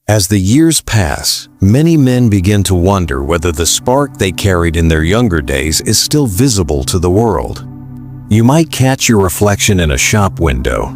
As the years pass, many men begin to wonder whether the spark they carried in their younger days is still visible to the world. You might catch your reflection in a shop window,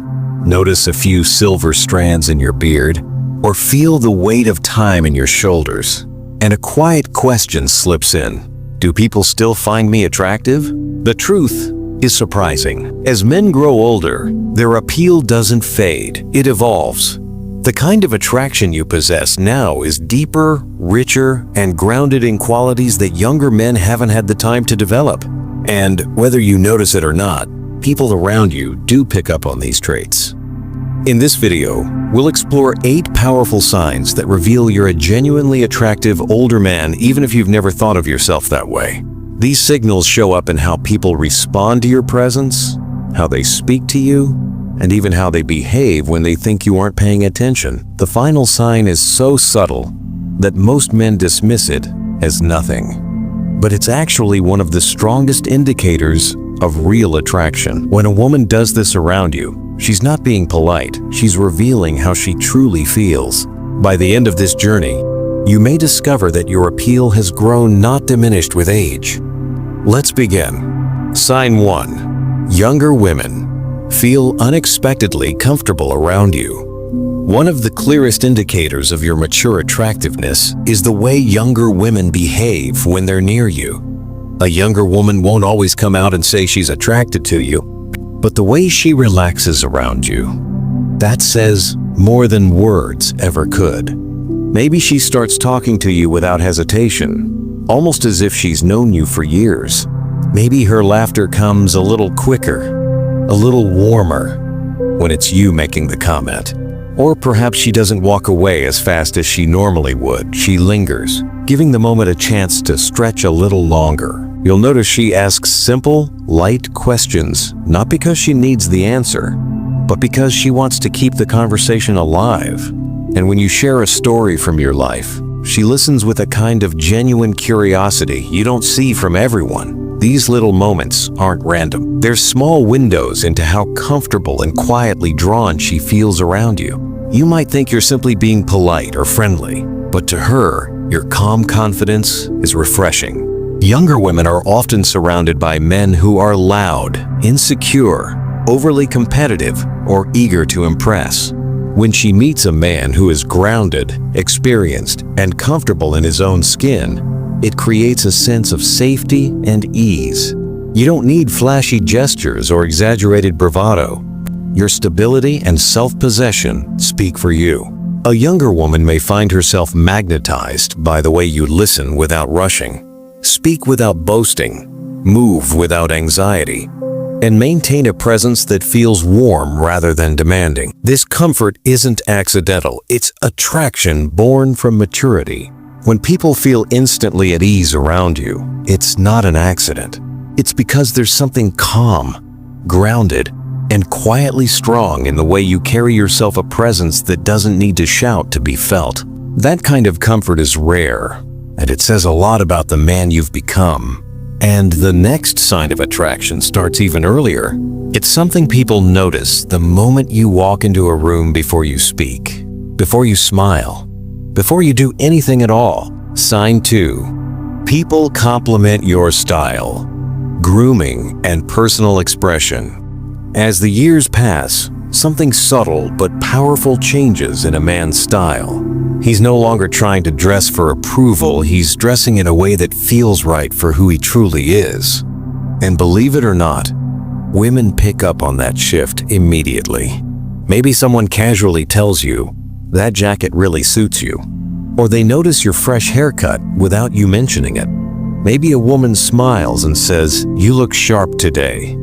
notice a few silver strands in your beard, or feel the weight of time in your shoulders. And a quiet question slips in. Do people still find me attractive? The truth is surprising. As men grow older, their appeal doesn't fade, it evolves. The kind of attraction you possess now is deeper, richer, and grounded in qualities that younger men haven't had the time to develop. And whether you notice it or not, people around you do pick up on these traits. In this video, we'll explore 8 powerful signs that reveal you're a genuinely attractive older man even if you've never thought of yourself that way. These signals show up in how people respond to your presence, how they speak to you, and even how they behave when they think you aren't paying attention. The final sign is so subtle that most men dismiss it as nothing. But it's actually one of the strongest indicators of real attraction. When a woman does this around you, she's not being polite, she's revealing how she truly feels. By the end of this journey, you may discover that your appeal has grown, not diminished with age. Let's begin. Sign 1. Younger women feel unexpectedly comfortable around you. One of the clearest indicators of your mature attractiveness is the way younger women behave when they're near you. A younger woman won't always come out and say she's attracted to you, but the way she relaxes around you, that says more than words ever could. Maybe she starts talking to you without hesitation, almost as if she's known you for years. Maybe her laughter comes a little quicker, a little warmer when it's you making the comment. Or perhaps she doesn't walk away as fast as she normally would. She lingers, giving the moment a chance to stretch a little longer. You'll notice she asks simple, light questions, not because she needs the answer, but because she wants to keep the conversation alive. And when you share a story from your life, she listens with a kind of genuine curiosity you don't see from everyone. These little moments aren't random. They're small windows into how comfortable and quietly drawn she feels around you. You might think you're simply being polite or friendly, but to her, your calm confidence is refreshing. Younger women are often surrounded by men who are loud, insecure, overly competitive, or eager to impress. When she meets a man who is grounded, experienced, and comfortable in his own skin, it creates a sense of safety and ease. You don't need flashy gestures or exaggerated bravado. Your stability and self-possession speak for you. A younger woman may find herself magnetized by the way you listen without rushing, speak without boasting, move without anxiety, and maintain a presence that feels warm rather than demanding. This comfort isn't accidental, it's attraction born from maturity. When people feel instantly at ease around you, it's not an accident. It's because there's something calm, grounded, and quietly strong in the way you carry yourself, a presence that doesn't need to shout to be felt. That kind of comfort is rare, and it says a lot about the man you've become. And the next sign of attraction starts even earlier. It's something people notice the moment you walk into a room, before you speak, before you smile, before you do anything at all. Sign 2. People compliment your style, grooming, and personal expression. As the years pass, something subtle but powerful changes in a man's style. He's no longer trying to dress for approval, he's dressing in a way that feels right for who he truly is. And believe it or not, women pick up on that shift immediately. Maybe someone casually tells you, "That jacket really suits you." Or they notice your fresh haircut without you mentioning it. Maybe a woman smiles and says, "You look sharp today."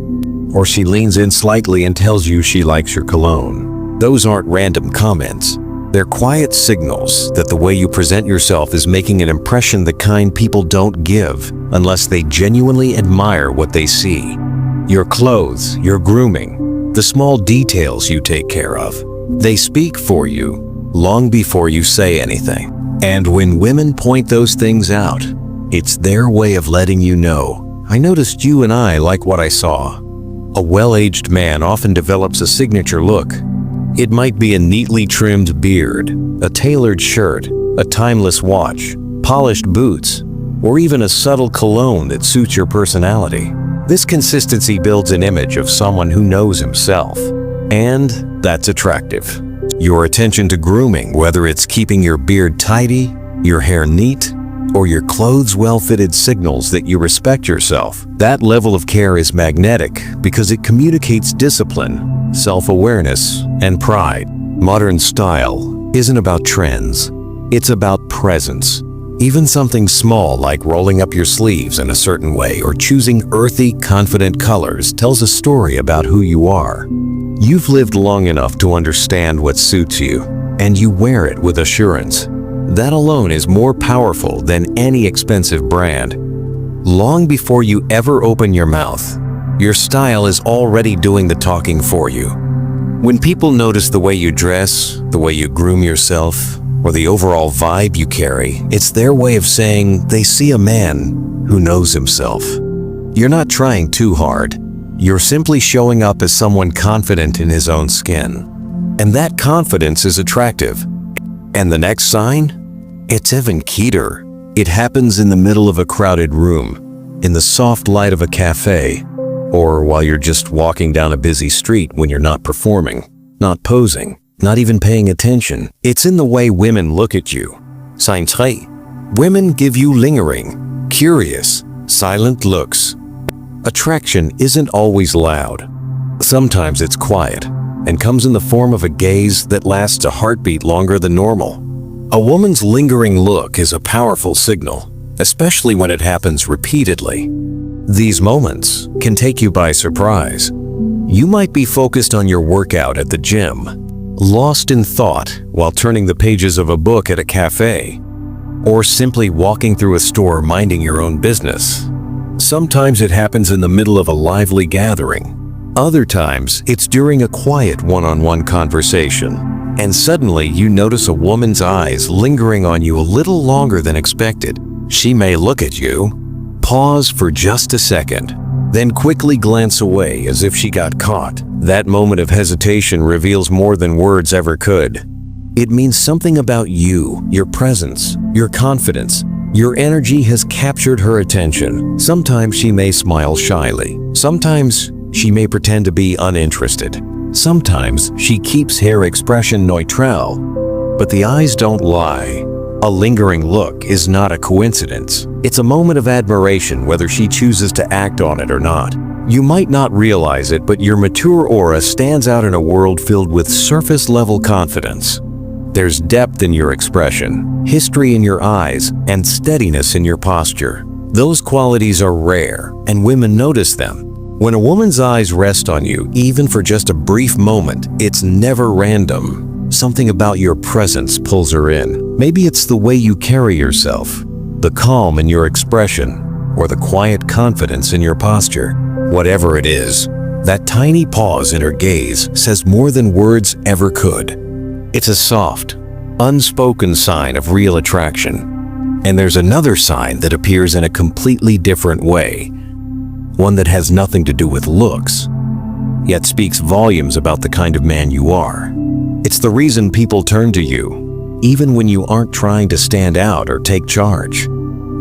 Or she leans in slightly and tells you she likes your cologne. Those aren't random comments. They're quiet signals that the way you present yourself is making an impression, the kind people don't give unless they genuinely admire what they see. Your clothes, your grooming, the small details you take care of, they speak for you long before you say anything. And when women point those things out, it's their way of letting you know, "I noticed you and I like what I saw." A well-aged man often develops a signature look. It might be a neatly trimmed beard, a tailored shirt, a timeless watch, polished boots, or even a subtle cologne that suits your personality. This consistency builds an image of someone who knows himself, and that's attractive. Your attention to grooming, whether it's keeping your beard tidy, your hair neat, or your clothes well-fitted, signals that you respect yourself. That level of care is magnetic because it communicates discipline, self-awareness, and pride. Modern style isn't about trends. It's about presence. Even something small like rolling up your sleeves in a certain way or choosing earthy, confident colors tells a story about who you are. You've lived long enough to understand what suits you, and you wear it with assurance. That alone is more powerful than any expensive brand. Long before you ever open your mouth, your style is already doing the talking for you. When people notice the way you dress, the way you groom yourself, or the overall vibe you carry, it's their way of saying they see a man who knows himself. You're not trying too hard. You're simply showing up as someone confident in his own skin. And that confidence is attractive. And the next sign? It's even keter. It happens in the middle of a crowded room, in the soft light of a cafe, or while you're just walking down a busy street when you're not performing, not posing, not even paying attention. It's in the way women look at you. Sign 3. Women give you lingering, curious, silent looks. Attraction isn't always loud. Sometimes it's quiet and comes in the form of a gaze that lasts a heartbeat longer than normal. A woman's lingering look is a powerful signal, especially when it happens repeatedly. These moments can take you by surprise. You might be focused on your workout at the gym, lost in thought while turning the pages of a book at a cafe, or simply walking through a store minding your own business. Sometimes it happens in the middle of a lively gathering. Other times, it's during a quiet one-on-one conversation, and suddenly you notice a woman's eyes lingering on you a little longer than expected. She may look at you, pause for just a second, then quickly glance away as if she got caught. That moment of hesitation reveals more than words ever could. It means something about you, your presence, your confidence. Your energy has captured her attention. Sometimes she may smile shyly. Sometimes she may pretend to be uninterested. Sometimes she keeps her expression neutral. But the eyes don't lie. A lingering look is not a coincidence. It's a moment of admiration whether she chooses to act on it or not. You might not realize it, but your mature aura stands out in a world filled with surface-level confidence. There's depth in your expression, history in your eyes, and steadiness in your posture. Those qualities are rare, and women notice them. When a woman's eyes rest on you, even for just a brief moment, it's never random. Something about your presence pulls her in. Maybe it's the way you carry yourself, the calm in your expression, or the quiet confidence in your posture. Whatever it is, that tiny pause in her gaze says more than words ever could. It's a soft, unspoken sign of real attraction. And there's another sign that appears in a completely different way, one that has nothing to do with looks, yet speaks volumes about the kind of man you are. It's the reason people turn to you, even when you aren't trying to stand out or take charge.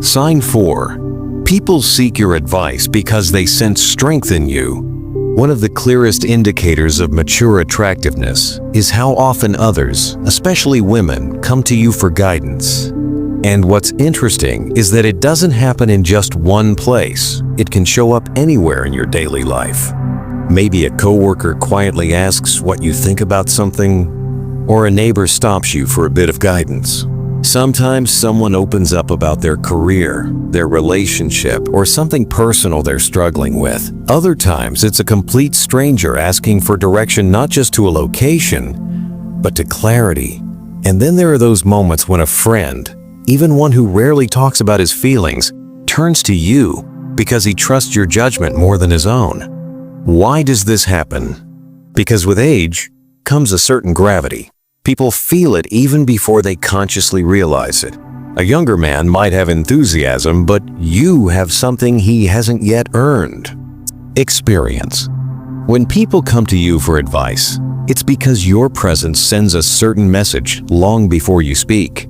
Sign 4. People seek your advice because they sense strength in you. One of the clearest indicators of mature attractiveness is how often others, especially women, come to you for guidance. And what's interesting is that it doesn't happen in just one place. It can show up anywhere in your daily life. Maybe a coworker quietly asks what you think about something, or a neighbor stops you for a bit of guidance. Sometimes someone opens up about their career, their relationship, or something personal they're struggling with. Other times, it's a complete stranger asking for direction not just to a location, but to clarity. And then there are those moments when a friend, even one who rarely talks about his feelings, turns to you because he trusts your judgment more than his own. Why does this happen? Because with age comes a certain gravity. People feel it even before they consciously realize it. A younger man might have enthusiasm, but you have something he hasn't yet earned. Experience. When people come to you for advice, It's because your presence sends a certain message long before you speak.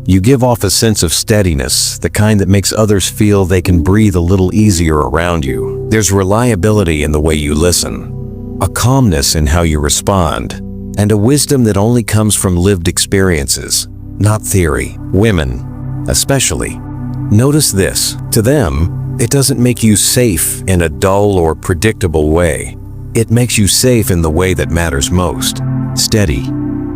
You give off a sense of steadiness, the kind that makes others feel they can breathe a little easier around you. There's reliability in the way you listen, a calmness in how you respond, and a wisdom that only comes from lived experiences, not theory. Women, especially, notice this. To them, it doesn't make you safe in a dull or predictable way. It makes you safe in the way that matters most. Steady,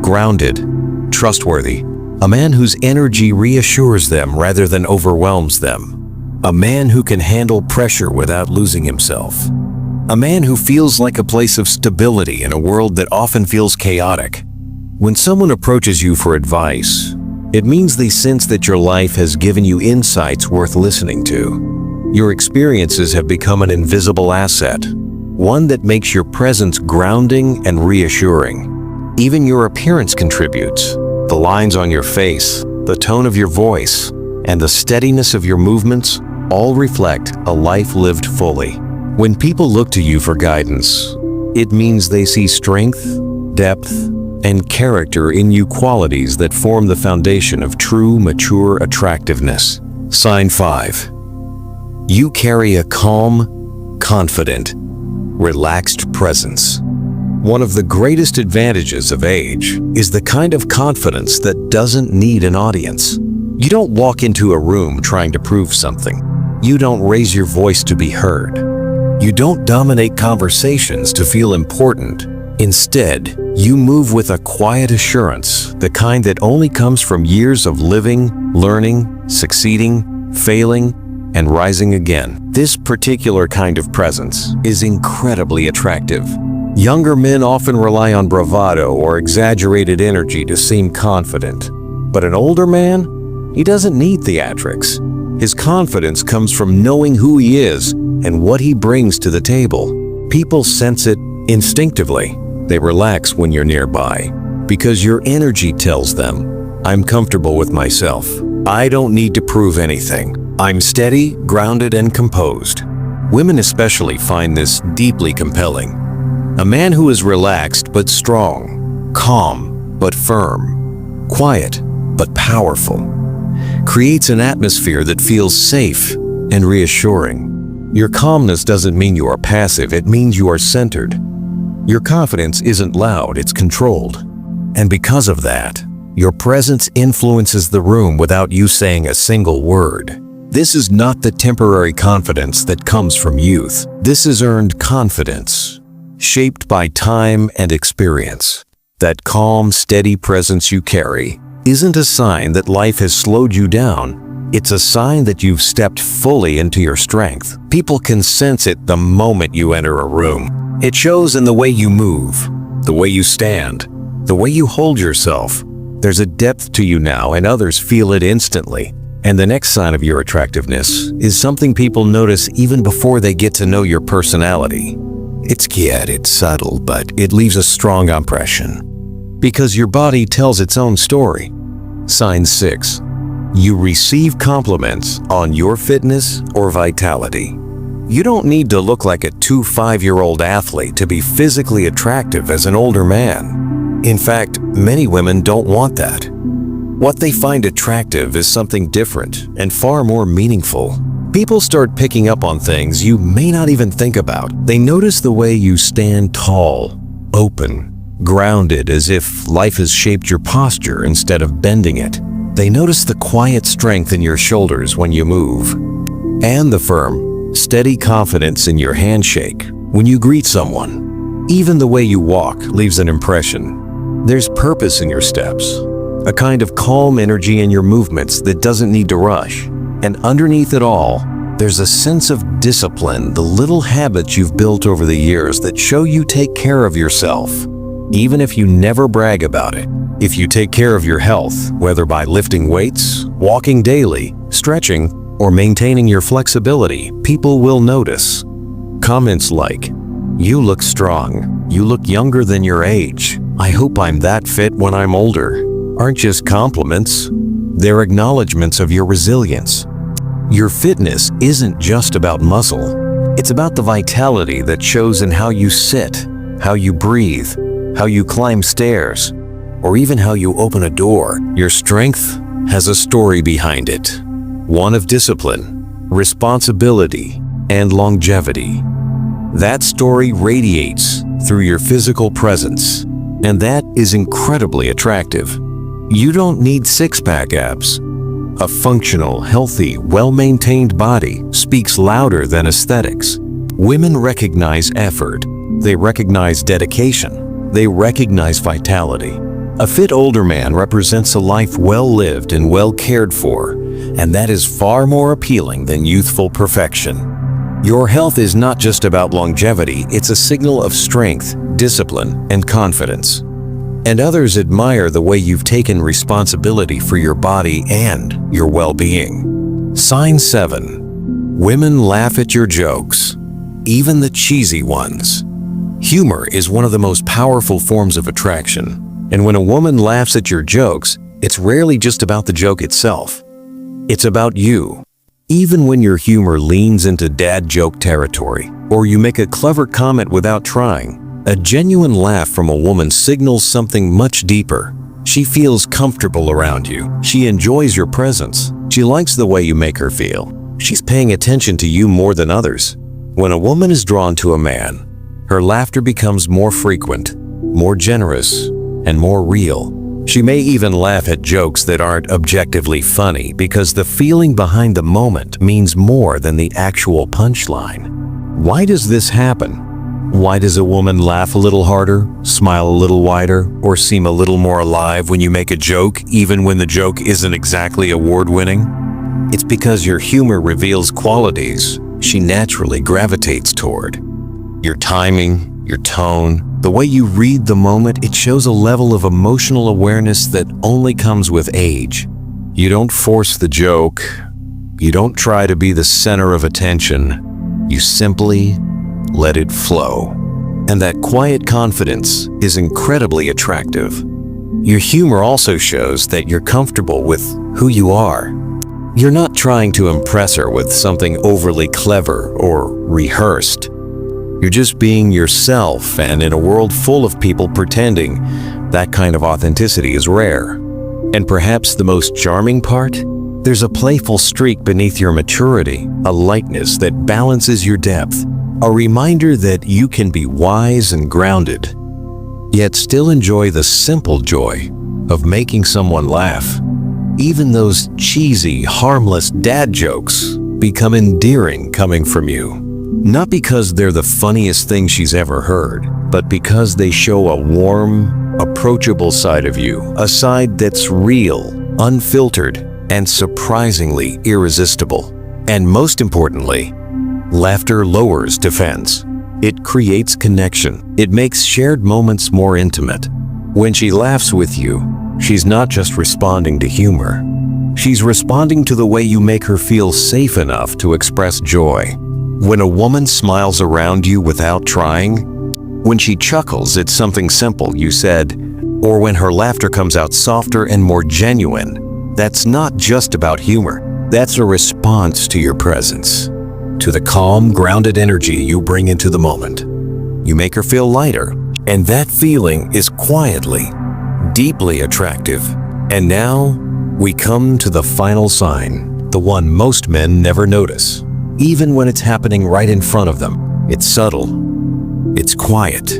grounded, trustworthy. A man whose energy reassures them rather than overwhelms them. A man who can handle pressure without losing himself. A man who feels like a place of stability in a world that often feels chaotic. When someone approaches you for advice, it means they sense that your life has given you insights worth listening to. Your experiences have become an invisible asset, one that makes your presence grounding and reassuring. Even your appearance contributes. The lines on your face, the tone of your voice, and the steadiness of your movements all reflect a life lived fully. When people look to you for guidance, it means they see strength, depth, and character in you, qualities that form the foundation of true, mature attractiveness. Sign 5. You carry a calm, confident, relaxed presence. One of the greatest advantages of age is the kind of confidence that doesn't need an audience. You don't walk into a room trying to prove something. You don't raise your voice to be heard. You don't dominate conversations to feel important. Instead, you move with a quiet assurance, the kind that only comes from years of living, learning, succeeding, failing, and rising again. This particular kind of presence is incredibly attractive. Younger men often rely on bravado or exaggerated energy to seem confident. But an older man, he doesn't need theatrics. His confidence comes from knowing who he is and what he brings to the table. People sense it instinctively. They relax when you're nearby because your energy tells them, I'm comfortable with myself. I don't need to prove anything. I'm steady, grounded, and composed. Women especially find this deeply compelling. A man who is relaxed but strong, calm but firm, quiet but powerful, creates an atmosphere that feels safe and reassuring. Your calmness doesn't mean you are passive, it means you are centered. Your confidence isn't loud, it's controlled. And because of that, your presence influences the room without you saying a single word. This is not the temporary confidence that comes from youth. This is earned confidence, shaped by time and experience. That calm, steady presence you carry isn't a sign that life has slowed you down. It's a sign that you've stepped fully into your strength. People can sense it the moment you enter a room. It shows in the way you move, the way you stand, the way you hold yourself. There's a depth to you now, and others feel it instantly. And the next sign of your attractiveness is something people notice even before they get to know your personality. It's quiet, it's subtle, but it leaves a strong impression. Because your body tells its own story. Sign 6. You receive compliments on your fitness or vitality. You don't need to look like a 5-year-old athlete to be physically attractive as an older man. In fact, many women don't want that. What they find attractive is something different and far more meaningful. People start picking up on things you may not even think about. They notice the way you stand tall, open, grounded, as if life has shaped your posture instead of bending it. They notice the quiet strength in your shoulders when you move, and the firm, steady confidence in your handshake when you greet someone. Even the way you walk leaves an impression. There's purpose in your steps, a kind of calm energy in your movements that doesn't need to rush. And underneath it all, there's a sense of discipline, the little habits you've built over the years that show you take care of yourself, even if you never brag about it. If you take care of your health, whether by lifting weights, walking daily, stretching, or maintaining your flexibility, people will notice. Comments like, "You look strong," "You look younger than your age," "I hope I'm that fit when I'm older," aren't just compliments. They're acknowledgments of your resilience. Your fitness isn't just about muscle. It's about the vitality that shows in how you sit, how you breathe, how you climb stairs, or even how you open a door. Your strength has a story behind it. One of discipline, responsibility, and longevity. That story radiates through your physical presence, and that is incredibly attractive. You don't need six-pack abs. A functional, healthy, well-maintained body speaks louder than aesthetics. Women recognize effort. They recognize dedication. They recognize vitality. A fit older man represents a life well-lived and well-cared for, and that is far more appealing than youthful perfection. Your health is not just about longevity, it's a signal of strength, discipline, and confidence. And others admire the way you've taken responsibility for your body and your well-being. Sign 7. Women laugh at your jokes, even the cheesy ones. Humor is one of the most powerful forms of attraction, and when a woman laughs at your jokes, it's rarely just about the joke itself. It's about you. Even when your humor leans into dad joke territory, or you make a clever comment without trying, a genuine laugh from a woman signals something much deeper. She feels comfortable around you. She enjoys your presence. She likes the way you make her feel. She's paying attention to you more than others. When a woman is drawn to a man, her laughter becomes more frequent, more generous, and more real. She may even laugh at jokes that aren't objectively funny because the feeling behind the moment means more than the actual punchline. Why does this happen? Why does a woman laugh a little harder, smile a little wider, or seem a little more alive when you make a joke, even when the joke isn't exactly award-winning? It's because your humor reveals qualities she naturally gravitates toward. Your timing, your tone, the way you read the moment, it shows a level of emotional awareness that only comes with age. You don't force the joke. You don't try to be the center of attention. You simply let it flow. And that quiet confidence is incredibly attractive. Your humor also shows that you're comfortable with who you are. You're not trying to impress her with something overly clever or rehearsed. You're just being yourself, and in a world full of people pretending, that kind of authenticity is rare. And perhaps the most charming part? There's a playful streak beneath your maturity, a lightness that balances your depth, a reminder that you can be wise and grounded, yet still enjoy the simple joy of making someone laugh. Even those cheesy, harmless dad jokes become endearing coming from you. Not because they're the funniest thing she's ever heard, but because they show a warm, approachable side of you, a side that's real, unfiltered, and surprisingly irresistible. And most importantly, laughter lowers defense. It creates connection. It makes shared moments more intimate. When she laughs with you, she's not just responding to humor. She's responding to the way you make her feel safe enough to express joy. When a woman smiles around you without trying, when she chuckles at something simple you said, or when her laughter comes out softer and more genuine, that's not just about humor. That's a response to your presence, to the calm, grounded energy you bring into the moment. You make her feel lighter, and that feeling is quietly, deeply attractive. And now, we come to the final sign, the one most men never notice. Even when it's happening right in front of them, it's subtle, it's quiet,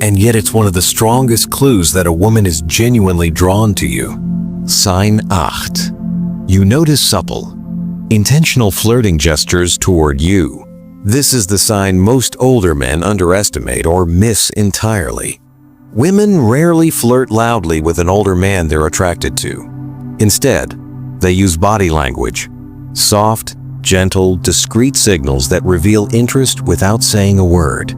and yet it's one of the strongest clues that a woman is genuinely drawn to you. Sign 8. You notice supple, intentional flirting gestures toward you. This is the sign most older men underestimate or miss entirely. Women rarely flirt loudly with an older man they're attracted to. Instead, they use body language, soft, gentle, discreet signals that reveal interest without saying a word.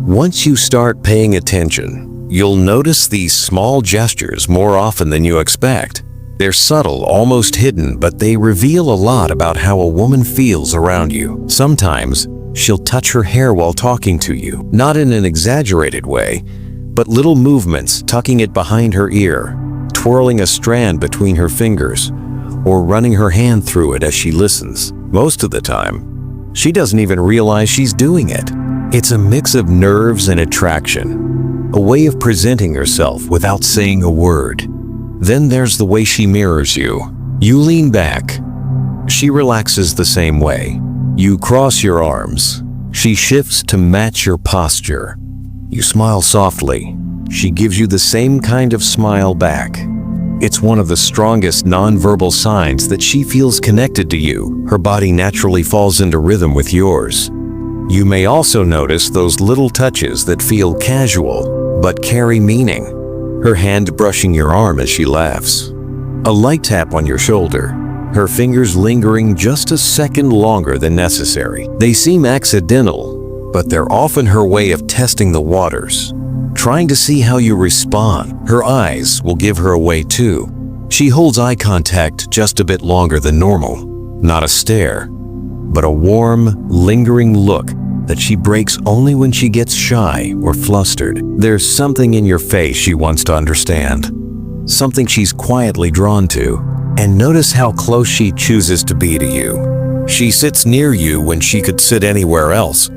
Once you start paying attention, you'll notice these small gestures more often than you expect. They're subtle, almost hidden, but they reveal a lot about how a woman feels around you. Sometimes, she'll touch her hair while talking to you, not in an exaggerated way, but little movements, tucking it behind her ear, twirling a strand between her fingers, or running her hand through it as she listens. Most of the time, she doesn't even realize she's doing it. It's a mix of nerves and attraction. a way of presenting herself without saying a word. Then there's the way she mirrors you. You lean back. She relaxes the same way. You cross your arms. She shifts to match your posture. You smile softly. She gives you the same kind of smile back. It's one of the strongest nonverbal signs that she feels connected to you. Her body naturally falls into rhythm with yours. You may also notice those little touches that feel casual, but carry meaning. Her hand brushing your arm as she laughs. A light tap on your shoulder. Her fingers lingering just a second longer than necessary. They seem accidental, but they're often her way of testing the waters, trying to see how you respond. Her eyes will give her away too. She holds eye contact just a bit longer than normal. Not a stare, but a warm, lingering look that she breaks only when she gets shy or flustered. There's something in your face she wants to understand, something she's quietly drawn to. And notice how close she chooses to be to you. She sits near you when she could sit anywhere else,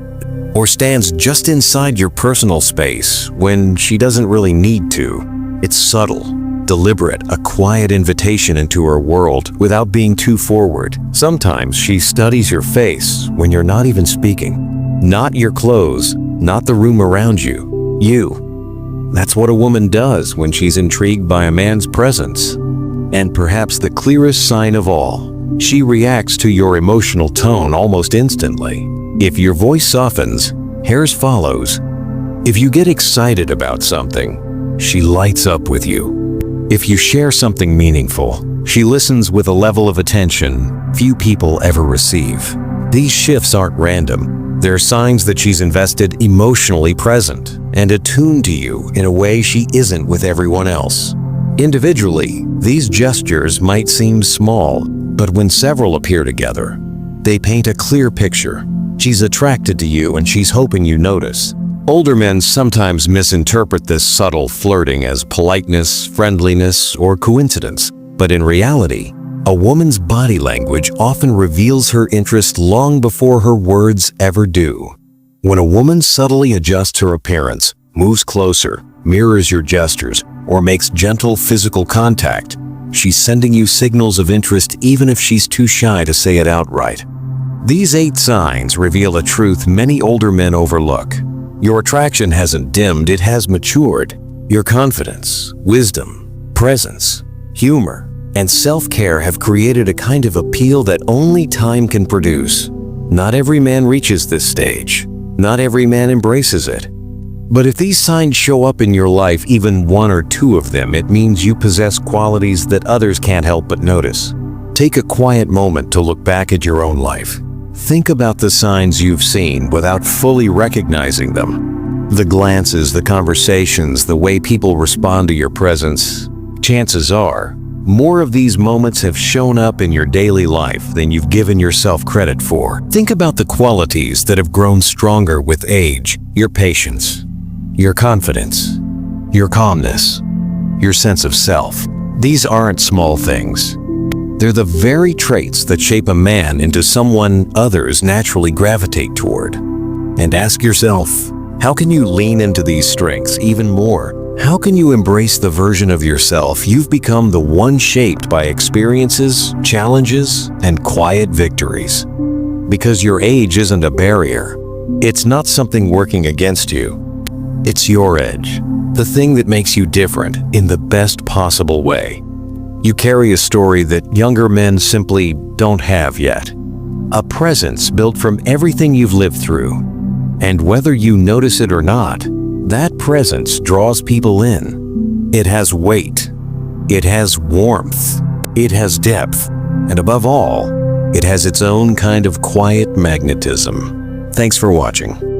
or stands just inside your personal space when she doesn't really need to. It's subtle, deliberate, a quiet invitation into her world without being too forward. Sometimes she studies your face when you're not even speaking. Not your clothes, not the room around you. You. That's what a woman does when she's intrigued by a man's presence. And perhaps the clearest sign of all, she reacts to your emotional tone almost instantly. If your voice softens, hers follows. If you get excited about something, she lights up with you. If you share something meaningful, she listens with a level of attention few people ever receive. These shifts aren't random. They're signs that she's invested, emotionally present, and attuned to you in a way she isn't with everyone else. Individually, these gestures might seem small, but when several appear together, they paint a clear picture. She's attracted to you and she's hoping you notice. Older men sometimes misinterpret this subtle flirting as politeness, friendliness, or coincidence. But in reality, a woman's body language often reveals her interest long before her words ever do. When a woman subtly adjusts her appearance, moves closer, mirrors your gestures, or makes gentle physical contact, she's sending you signals of interest even if she's too shy to say it outright. These 8 signs reveal a truth many older men overlook. Your attraction hasn't dimmed, it has matured. Your confidence, wisdom, presence, humor, and self-care have created a kind of appeal that only time can produce. Not every man reaches this stage. Not every man embraces it. But if these signs show up in your life, even 1 or 2 of them, it means you possess qualities that others can't help but notice. Take a quiet moment to look back at your own life. Think about the signs you've seen without fully recognizing them. The glances, the conversations, the way people respond to your presence. Chances are, more of these moments have shown up in your daily life than you've given yourself credit for. Think about the qualities that have grown stronger with age. Your patience, your confidence, your calmness, your sense of self. These aren't small things. They're the very traits that shape a man into someone others naturally gravitate toward. And ask yourself, how can you lean into these strengths even more? How can you embrace the version of yourself you've become, the one shaped by experiences, challenges, and quiet victories? Because your age isn't a barrier. It's not something working against you. It's your edge, the thing that makes you different in the best possible way. You carry a story that younger men simply don't have yet. A presence built from everything you've lived through. And whether you notice it or not, that presence draws people in. It has weight. It has warmth. It has depth. And above all, it has its own kind of quiet magnetism. Thanks for watching.